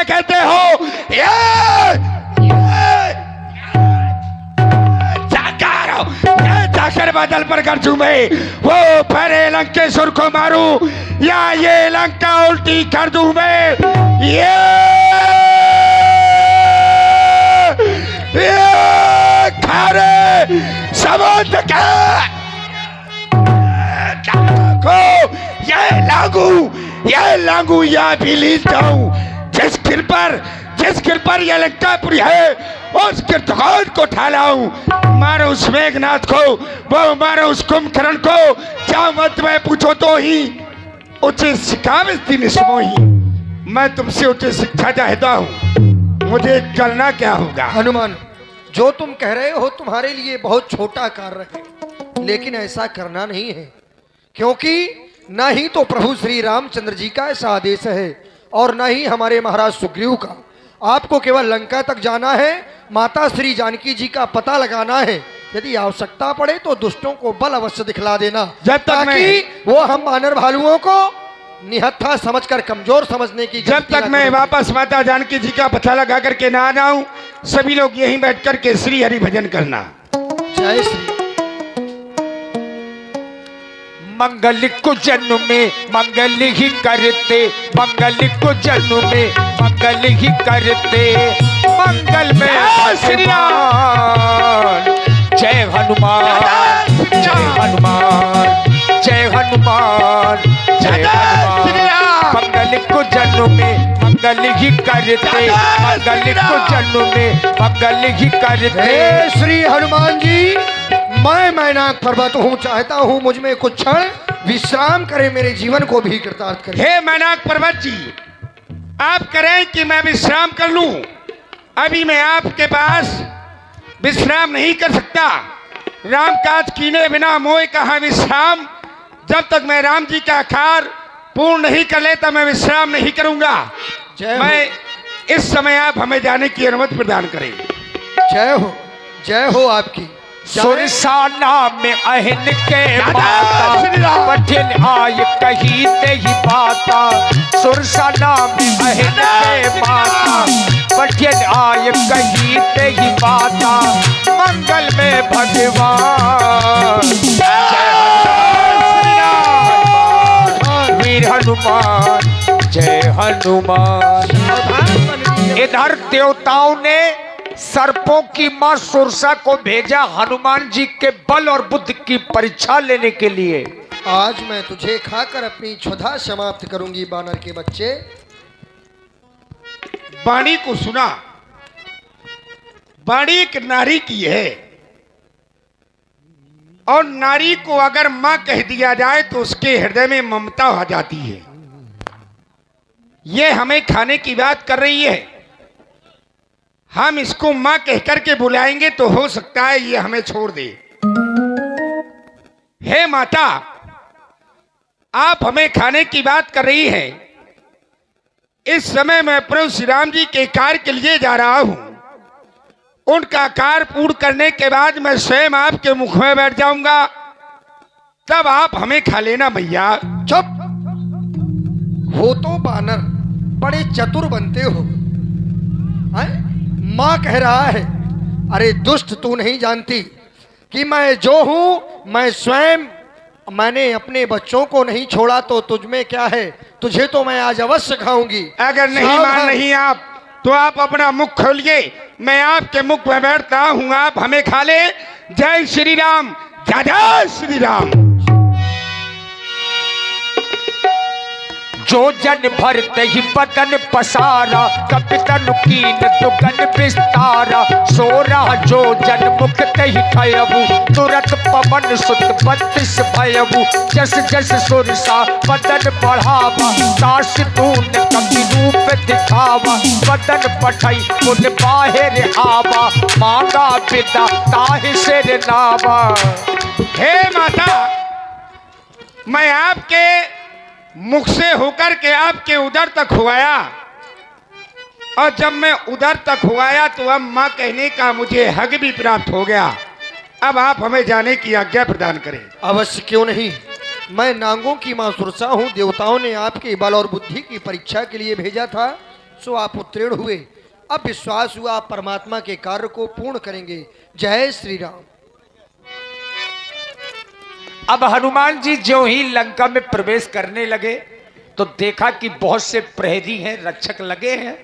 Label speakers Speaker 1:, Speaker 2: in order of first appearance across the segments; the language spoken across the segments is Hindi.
Speaker 1: क्या कहते हो? जाकर बादल पर कर मैं वो पहले लंकेश्वर को मारूं या ये लंका उल्टी कर दूं मैं। ये खारे समुद्र का को ये लागू या भी लीता हूं। जिस गिर पर यह लंकापुरी है उस गिरधौर को उठा लाऊं। मारो उस मेघनाथ को, वो मारो उस कुंभकर्ण को। क्या मत में पूछो तो ही उचित शिकावती निस्मोही। मैं तुमसे उचित शिक्षा चाहता हूँ, मुझे करना क्या होगा?
Speaker 2: हनुमान, जो तुम कह रहे हो तुम्हारे लिए बहुत छोटा कार्य है, लेकिन ऐसा करना नहीं है, क्योंकि न ही तो प्रभु श्री रामचंद्र जी का ऐसा आदेश है और न ही हमारे महाराज सुग्रीव का। आपको केवल लंका तक जाना है, माता श्री जानकी जी का पता लगाना है। यदि आवश्यकता पड़े तो दुष्टों को बल अवश्य दिखला देना,
Speaker 1: जब तक
Speaker 2: ताकि वो हम वानर भालुओं को निहत्था समझकर कमजोर समझने की।
Speaker 1: जब तक मैं वापस माता जानकी जी का पता लगा करके ना आऊं, सभी लोग यहीं बैठ करके श्री हरि भजन करना।
Speaker 2: जय श्री।
Speaker 3: मंगल को जन्म में मंगल ही करते, मंगल को जन्म में मंगल ही करते, मंगल में श्री राम। जय हनुमान, जय हनुमान, जय हनुमान, जय हनुमान। मंगल को जन्म में मंगल ही करते, मंगल को जन्म में मंगल ही करते।
Speaker 2: श्री हनुमान जी, मैं मैनाक पर्वत हूँ, चाहता हूँ मुझ में कुछ क्षण विश्राम करे, मेरे जीवन को भी कृतार्थ करे।
Speaker 1: हे मैनाक पर्वत जी, आप करें कि मैं विश्राम कर लूं? अभी मैं आपके पास विश्राम नहीं कर सकता। राम काज कीने बिना मोह कहाँ विश्राम। जब तक मैं राम जी का आकार पूर्ण नहीं कर लेता मैं विश्राम नहीं करूंगा। मैं इस समय आप हमें जाने की अनुमति प्रदान करें।
Speaker 2: जय हो आपकी।
Speaker 3: सुरसाना में अहन के माता, पठिन आय कही ते ही बाता। सुरसाना में अहन के माता, पठिन आय कही ते ही बाता। मंगल में भगवान वीर हनुमान, जय हनुमान। इधर देवताओं ने सर्पों की मां सुरसा को भेजा हनुमान जी के बल और बुद्धि की परीक्षा लेने के लिए।
Speaker 2: आज मैं तुझे खाकर अपनी क्षुधा समाप्त करूंगी बानर के बच्चे।
Speaker 1: वाणी को सुना, वाणी एक नारी की है और नारी को अगर मां कह दिया जाए तो उसके हृदय में ममता आ जाती है। ये हमें खाने की बात कर रही है, हम इसको मां कहकर के बुलाएंगे तो हो सकता है ये हमें छोड़ दे। हे माता, आप हमें खाने की बात कर रही हैं। इस समय मैं प्रभु श्री राम जी के कार्य के लिए जा रहा हूं। उनका कार्य पूर्ण करने के बाद मैं स्वयं आपके मुख में बैठ जाऊंगा, तब आप हमें खा लेना मैया।
Speaker 2: चुप हो तो बानर, बड़े चतुर बनते हो। माँ कह रहा है, अरे दुष्ट, तू नहीं जानती कि मैं जो हूं, मैं स्वयं, मैंने अपने बच्चों को नहीं छोड़ा तो तुझ में क्या है? तुझे तो मैं आज अवश्य खाऊंगी।
Speaker 1: अगर नहीं मान नहीं आप तो आप अपना मुख खोलिए, मैं आपके मुख में बैठता हूं, आप हमें खा ले। जय श्री राम, जय श्री राम।
Speaker 3: जो जन भरते ही बदन पसारा, कपितन कीन दुगन विस्तारा। सोरा जो जन मुक्त ही खयबू, तुरंत पवन सुत 32 भयबू। जस जस सुरसा बदन बढ़ावा, ताश तून कपि रूप दिखावा। बदन पठई कुल बाहिर आवा, मांगा पिता ताहि सिर नावा।
Speaker 1: हे माता, मैं आपके मुख से होकर के आपके उदर तक हुआया, और जब मैं उदर तक हुआया तो अब माँ कहने का मुझे हक भी प्राप्त हो गया। अब आप हमें जाने की आज्ञा प्रदान करें।
Speaker 2: अवश्य, क्यों नहीं। मैं नांगों की मां सुरसा हूँ। देवताओं ने आपके बल और बुद्धि की परीक्षा के लिए भेजा था। सो आप उत्तीर्ण हुए। अब विश्वास हुआ आप परमात्मा के कार्य को पूर्ण करेंगे। जय श्री राम।
Speaker 3: अब हनुमान जी जो ही लंका में प्रवेश करने लगे तो देखा कि बहुत से प्रहरी हैं, रक्षक लगे हैं।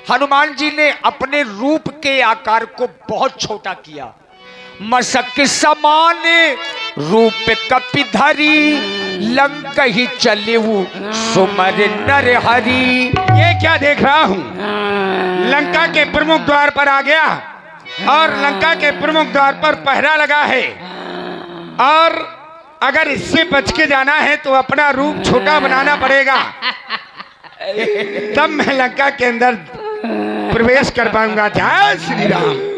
Speaker 3: हनुमान जी ने अपने रूप के आकार को बहुत छोटा किया। मसक समान रूप कपिधरी, लंका ही चले सुमर नर हरि।
Speaker 1: ये क्या देख रहा हूँ? लंका के प्रमुख द्वार पर आ गया और लंका के प्रमुख द्वार पर पहरा लगा है, और अगर इससे बच के जाना है तो अपना रूप छोटा बनाना पड़ेगा, तब मैं लंका के अंदर प्रवेश कर पाऊंगा। जय श्री राम।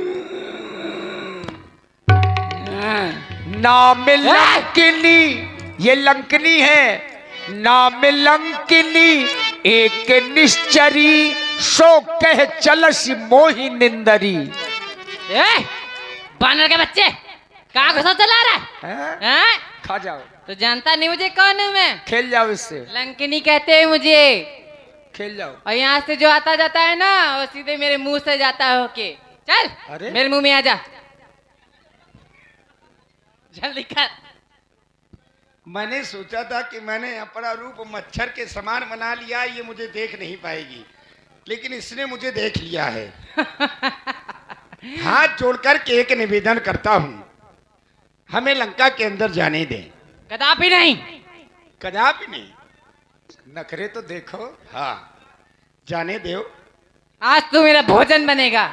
Speaker 3: नाम लंकिनी, ये लंकनी है। नाम लंकिनी एक निश्चरी, सो कह चलस मोहि निंदरी।
Speaker 4: बानर के बच्चे कहाँ घुसा चला रहा है? हैं?
Speaker 3: खा जाओ।
Speaker 4: तो जानता नहीं मुझे कौन हूँ मैं?
Speaker 3: खेल जाओ इससे,
Speaker 4: लंकिनी कहते हैं मुझे।
Speaker 3: खेल जाओ।
Speaker 4: और यहाँ से जो आता जाता है ना वो सीधे मेरे मुंह से जाता है होके। चल
Speaker 3: अरे?
Speaker 4: मेरे मुंह में आ जा, जल्दी कर।
Speaker 1: मैंने सोचा था कि मैंने अपना रूप मच्छर के समान बना लिया, ये मुझे देख नहीं पाएगी, लेकिन इसने मुझे देख लिया है। हाथ जोड़कर के एक निवेदन करता हूँ, हमें लंका के अंदर जाने दें।
Speaker 4: कदापि नहीं।
Speaker 1: कदापि नहीं।
Speaker 3: नखरे तो देखो।
Speaker 1: हाँ, जाने दो।
Speaker 4: आज तू मेरा भोजन बनेगा।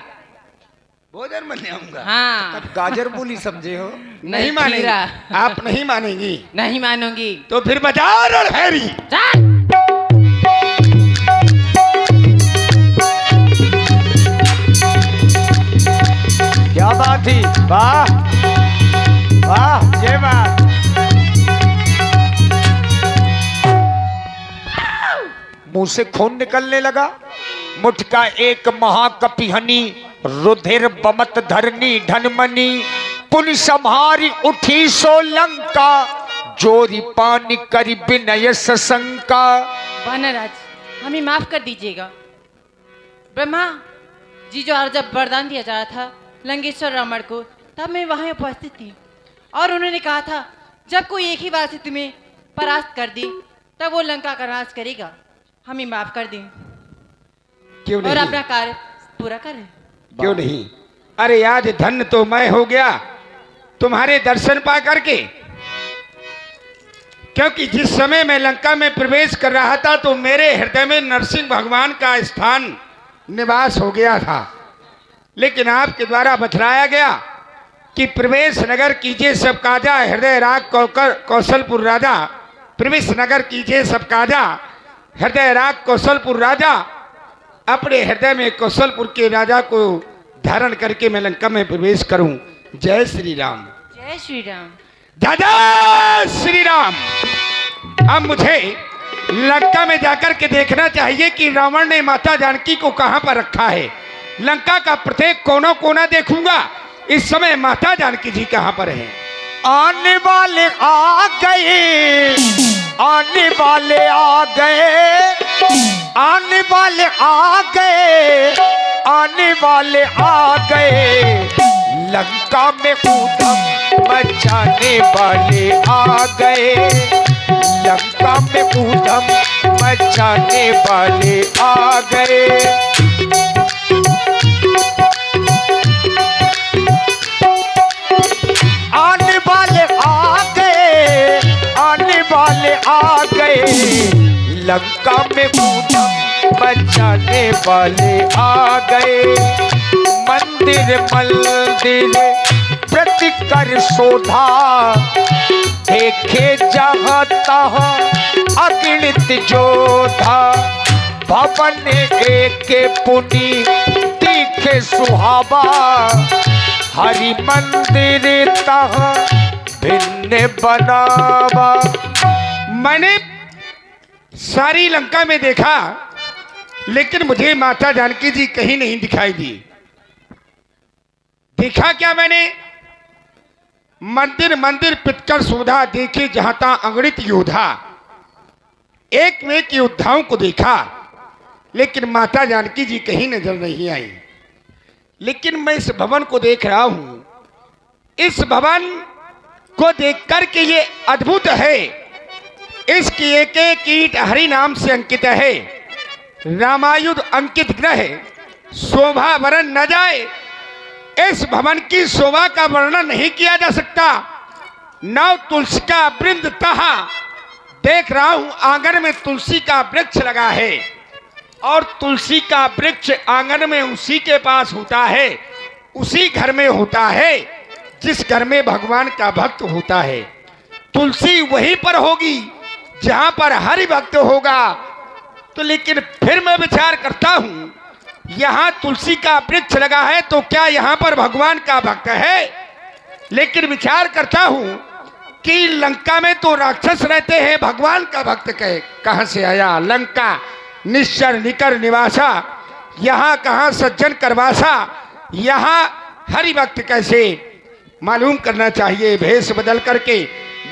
Speaker 1: भोजन बन जाऊंगा।
Speaker 4: हाँ।
Speaker 3: तब गाजर मूली समझे हो।
Speaker 1: नहीं मानेंगी
Speaker 4: खीरा।
Speaker 1: आप, नहीं मानेंगी
Speaker 4: नहीं मानूंगी।
Speaker 1: तो फिर बजाओ रणभैरी।
Speaker 4: चल।
Speaker 3: क्या बात थी, वाह वाह, जय बात। मुंह से खून निकलने लगा। मुठ का एक महाकपिहनी, रुधिर बमत धरनी धनमनी। पुनि संहारी उठी सो लंका, जोरी पानी करी विनय सशंका।
Speaker 4: वानराज हमें माफ कर दीजिएगा। ब्रह्मा जी जो आज जब वरदान दिया जा रहा था लंकेश्वर रावण को, तब मैं वहां उपस्थित थी और उन्होंने कहा था जब कोई एक ही बार से तुम्हें परास्त कर दी तब वो लंका का नाश करेगा। हमें माफ कर दें
Speaker 1: क्यों
Speaker 4: और
Speaker 1: नहीं?
Speaker 4: अपना कार्य पूरा करें।
Speaker 1: क्यों नहीं? अरे आज धन्य तो मैं हो गया तुम्हारे दर्शन पा करके, क्योंकि जिस समय मैं लंका में प्रवेश कर रहा था तो मेरे हृदय में नरसिंह भगवान का स्थान निवास हो गया था, लेकिन आपके द्वारा बतलाया गया कि प्रवेश नगर कीजिए सब काजा, हृदय राग कौशलपुर राजा। प्रवेश नगर कीजिए सब काजा, हृदय राग कौशलपुर राजा। अपने हृदय में कौशलपुर के राजा को धारण करके मैं लंका में प्रवेश करूं। जय श्री राम।
Speaker 4: जय श्री राम।
Speaker 1: दादा श्री राम। अब मुझे लंका में जाकर के देखना चाहिए कि रावण ने माता जानकी को कहां पर रखा है। लंका का प्रत्येक कोना कोना देखूंगा, इस समय माता जानकी जी कहां पर हैं।
Speaker 3: आने वाले आ गए, आने वाले आ गए, आने वाले आ गए, आने वाले आ गए। लंका में ऊधम मचाने वाले आ गए, लंका में ऊधम मचाने वाले आ गए। आने वाले आ गए, आने वाले आ गए। लंका में ऊधम मचाने वाले आ गए। मंदिर मंदिर प्रतिकर शोधा, देखे जहाँ तहाँ अगणित जोधा। भवन एक पुनि दिखे सुहावा, हरि मंदिर तहाँ भिन्न बनावा।
Speaker 1: मैंने सारी लंका में देखा, लेकिन मुझे माता जानकी जी कहीं नहीं दिखाई दी। देखा क्या मैंने? मंदिर मंदिर पितकर शोधा, देखे जहां तहां अगणित योद्धा। एक में एक योद्धाओं को देखा, लेकिन माता जानकी जी कहीं नजर नहीं आई। लेकिन मैं इस भवन को देख रहा हूं, इस भवन को देख कर के ये अद्भुत है। इसकी एक एक ईंट हरि नाम से अंकित है। रामायुध अंकित ग्रह शोभा वरण न जाए। इस भवन की शोभा का वर्णन नहीं किया जा सकता। नव तुलसी का वृंद तहा देख रहा हूं, आंगन में तुलसी का वृक्ष लगा है और तुलसी का वृक्ष आंगन में उसी के पास होता है, उसी घर में होता है जिस घर में भगवान का भक्त होता है। तुलसी वहीं पर होगी जहां पर हरि भक्त होगा। तो लेकिन फिर मैं विचार करता हूं, यहां तुलसी का वृक्ष लगा है तो क्या यहां पर भगवान का भक्त है? लेकिन विचार करता हूं कि लंका में तो राक्षस रहते हैं, भगवान का भक्त कहां से आया? लंका निश्चर निकर निवासा, यहाँ कहाँ सज्जन करवासा, यहाँ हरि भक्त कैसे? मालूम करना चाहिए। भेष बदल करके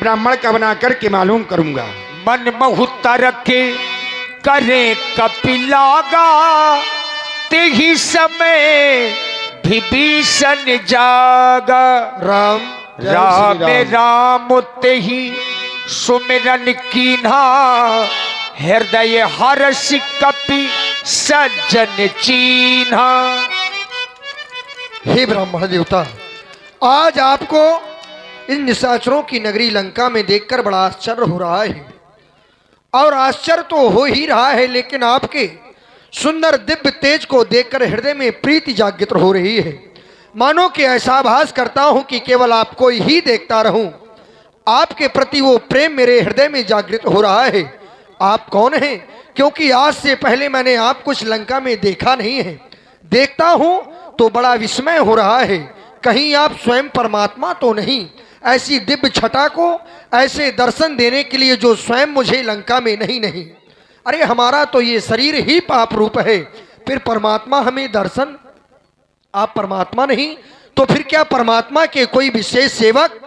Speaker 1: ब्राह्मण का बना करके मालूम करूंगा।
Speaker 3: मन बहुतर के करे कपिलागा, तेहि समय विभीषण जागा।
Speaker 2: राम जय
Speaker 3: राम
Speaker 2: श्री राम।
Speaker 3: राम तेहि सुमिरन कीन्हा, हृदय हर्ष कपि सज्जन चीन्हा।
Speaker 2: हे ब्राह्मण देवता, आज आपको इन निशाचरों की नगरी लंका में देखकर बड़ा आश्चर्य हो रहा है। और आश्चर्य तो हो ही रहा है, लेकिन आपके सुंदर दिव्य तेज को देखकर हृदय में प्रीति जागृत हो रही है। मानो कि ऐसा आभास करता हूं कि केवल आपको ही देखता रहूं। आपके प्रति वो प्रेम मेरे हृदय में जागृत हो रहा है। आप कौन हैं? क्योंकि आज से पहले मैंने आप कुछ लंका में देखा नहीं है। देखता हूं तो बड़ा विस्मय हो रहा है, कहीं आप स्वयं परमात्मा तो नहीं? ऐसी दिव्य छटा को ऐसे दर्शन देने के लिए जो स्वयं मुझे लंका में नहीं। अरे हमारा तो ये शरीर ही पाप रूप है, फिर परमात्मा हमें दर्शन? आप परमात्मा नहीं तो फिर क्या परमात्मा के कोई विशेष सेवक?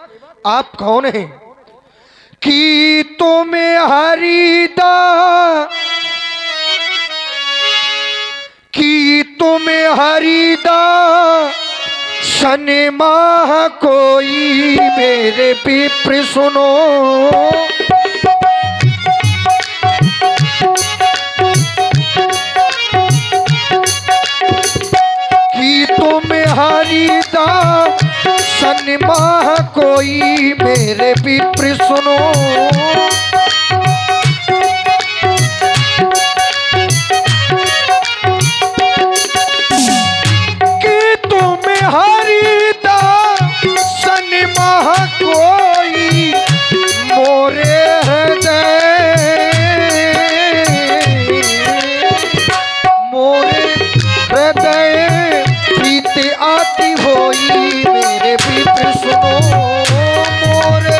Speaker 2: आप कौन हैं? कि तुम्हें हरिदा, कि तुम्हें हरिदा सनमा कोई मेरे विप्र सुनो। कि तुम्हें हरिदा सनमा कोई मेरे विप्र सुनो। कि तुम्हें हरिदा सनमा कोई मोरे हृदय प्रीति आती होई मेरे विप्र सुनो मोरे।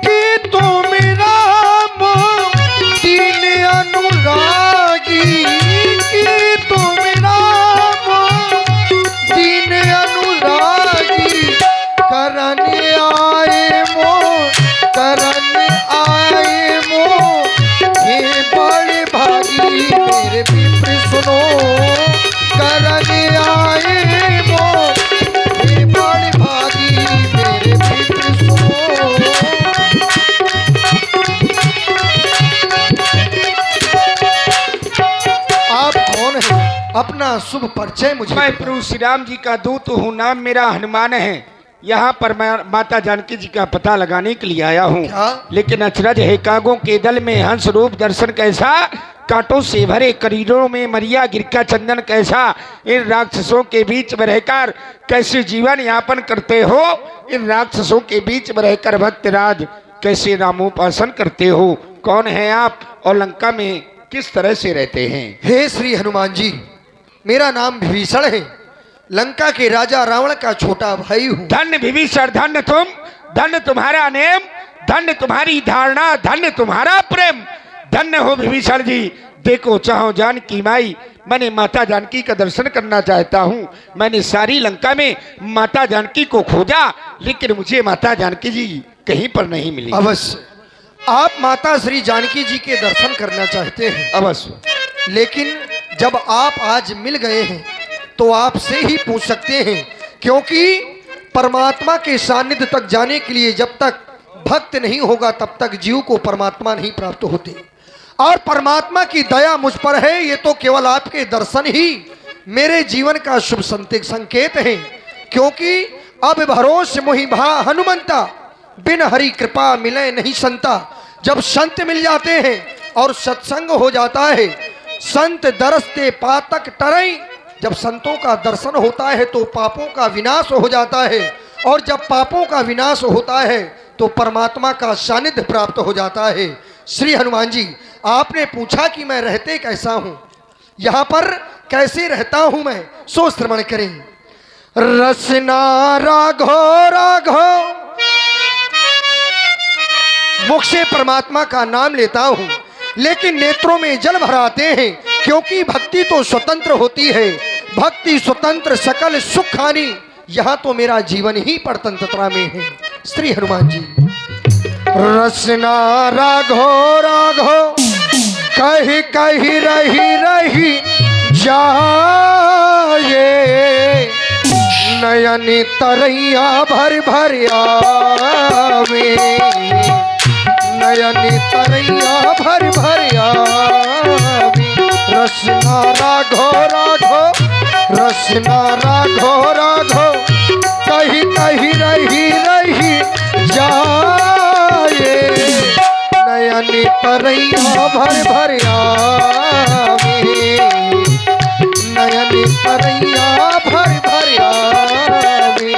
Speaker 2: कि तुम राम दीन अनुरागी, कि तुम राम दीन अनुरागी, करन आए मो, करन आए मो, हे बड़े भागी मेरे विप्र सुनो। करन आए मो, हे बड़े भागी मेरे विप्र सुनो। आप कौन हैं? अपना शुभ परिचय मुझे
Speaker 1: मैं
Speaker 2: बताएं।
Speaker 1: प्रभु श्री राम जी का दूत हूँ, नाम मेरा हनुमान है। यहाँ पर मैं माता जानकी जी का पता लगाने के लिए आया हूँ।
Speaker 2: क्या?
Speaker 1: लेकिन अचरज है, कागों के दल में हंस रूप दर्शन कैसा, कांटों से भरे करीरों में मरिया गिरका चंदन कैसा। इन राक्षसों के बीच में रहकर कैसे जीवन यापन करते हो? इन राक्षसों के बीच में रहकर भक्तराज कैसे नामोपासन करते हो? कौन है आप और लंका में किस तरह से रहते हैं?
Speaker 2: हे श्री हनुमान जी, मेरा नाम विभीषण है, लंका के राजा रावण का छोटा भाई हूँ।
Speaker 1: धन्य विभीषण, धन्य तुम, धन्य तुम्हारा नेम, धन्य तुम्हारी धारणा, धन्य तुम्हारा प्रेम। धन्य हो विभीषण जी। देखो चाहो जानकी माई, मैंने माता जानकी का दर्शन करना चाहता हूँ। मैंने सारी लंका में माता जानकी को खोजा, लेकिन मुझे माता जानकी जी कहीं पर नहीं मिली।
Speaker 2: अवश्य आप माता श्री जानकी जी के दर्शन करना चाहते हैं,
Speaker 1: अवश्य,
Speaker 2: लेकिन जब आप आज मिल गए हैं तो आपसे ही पूछ सकते हैं, क्योंकि परमात्मा के सानिध्य तक जाने के लिए जब तक भक्त नहीं होगा तब तक जीव को परमात्मा नहीं प्राप्त होते। और परमात्मा की दया मुझ पर है, ये तो केवल आपके दर्शन ही मेरे जीवन का शुभ संकेत है। क्योंकि अब भरोसे मोहि भा हनुमंता, बिन हरि कृपा मिले नहीं संता। जब संत मिल जाते हैं और सत्संग हो जाता है, संत दरसते पातक टरई, जब संतों का दर्शन होता है तो पापों का विनाश हो जाता है, और जब पापों का विनाश होता है तो परमात्मा का सानिध्य प्राप्त हो जाता है। श्री हनुमान जी, आपने पूछा कि मैं रहते कैसा हूं, यहां पर कैसे रहता हूं मैं, सो श्रवण करें। रसना राघो राघो, मुख से परमात्मा का नाम लेता हूं, लेकिन नेत्रों में जल भर आते हैं, क्योंकि भक्ति तो स्वतंत्र होती है। भक्ति स्वतंत्र सकल सुख हानि, यहां तो मेरा जीवन ही परतंत्रता में है। श्री हनुमान जी, रसना राघो राघो, कही कही रही रही जाए, नयन तरैया भर भर आवे, नयन तरैया भर भर आवे। रसना राघो राघो, रसना राघो राघो, कही कही रही रही जाए, नयन तरैया भर भर आवे, नयन तरैया भर भर आवे।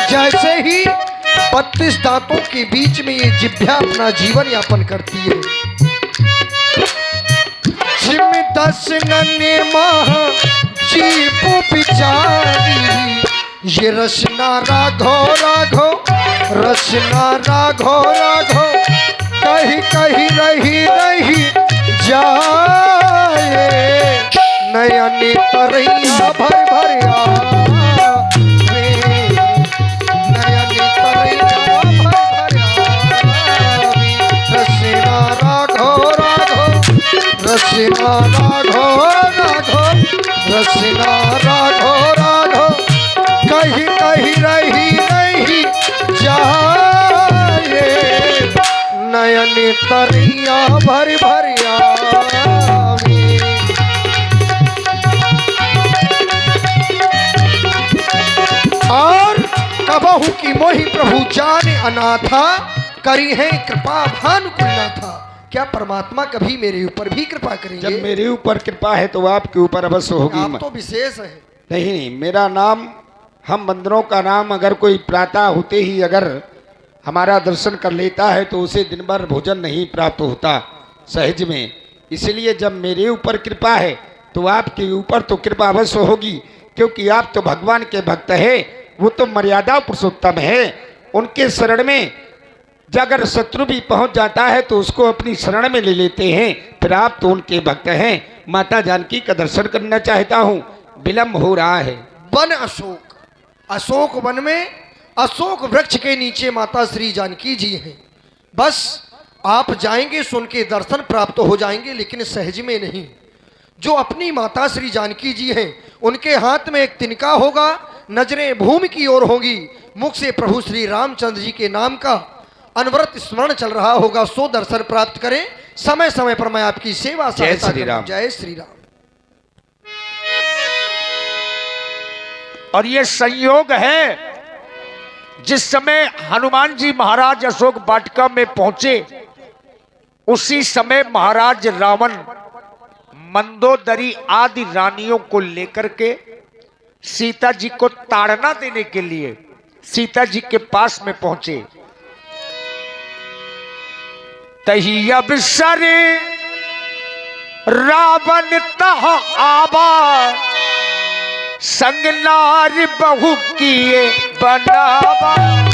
Speaker 2: जैसे ही 32 दांतों के बीच में ये जिभ्या अपना जीवन यापन करती है। जिम 10 निर्माह जीव बिचारी, ये रसना राघो राघो, रसना राघो राघो, कहीं कहीं रही रही जाए, नयन तरैया भर भर आवे, नयन तरैया भर भर आवे। रसना राघो राघो, रसना राघो राघो, रसना राघो राघो, कहीं कहीं रही रही जाए, नयन तरैया भर भर आवे। और कबहू की मोहि प्रभु जाने अनाथा, करी है कृपा भानुकुल था। क्या परमात्मा कभी मेरे ऊपर भी कृपा करेंगे?
Speaker 1: जब मेरे ऊपर कृपा है तो आपके ऊपर अवश्य होगी।
Speaker 2: आप तो विशेष है।
Speaker 1: नहीं, मेरा नाम, हम बंदरों का नाम, अगर कोई प्रातः होते ही अगर हमारा दर्शन कर लेता है तो उसे दिन भर भोजन नहीं प्राप्त होता सहज में। इसलिए जब मेरे ऊपर कृपा है तो आपके ऊपर तो कृपा अवश्य होगी, क्योंकि आप तो भगवान के भक्त है, वो तो मर्यादा पुरुषोत्तम है। उनके शरण में अगर शत्रु भी पहुंच जाता है तो उसको अपनी शरण में ले लेते हैं। फिर आप तो उनके भक्त हैं। माता जानकी का दर्शन करना चाहता हूँ, विलम्ब हो रहा है।
Speaker 2: वन अशोक, अशोक वन में अशोक वृक्ष के नीचे माता श्री जानकी जी हैं। बस आप जाएंगे सो उनके दर्शन प्राप्त हो जाएंगे, लेकिन सहज में नहीं। जो अपनी माता श्री जानकी जी हैं उनके हाथ में एक तिनका होगा, नजरें भूमि की ओर होंगी, मुख से प्रभु श्री रामचंद्र जी के नाम का अनवरत स्मरण चल रहा होगा। सो दर्शन प्राप्त करें। समय समय पर मैं आपकी सेवा
Speaker 1: जय श्री राम।
Speaker 2: जय श्री राम।
Speaker 3: और ये संयोग है, जिस समय हनुमान जी महाराज अशोक वाटिका में पहुंचे, उसी समय महाराज रावण मंदोदरी आदि रानियों को लेकर के सीता जी को ताड़ना देने के लिए सीता जी के पास में पहुंचे। तही अवसर रावण तह आवा, संग नार बहु किए बनावा।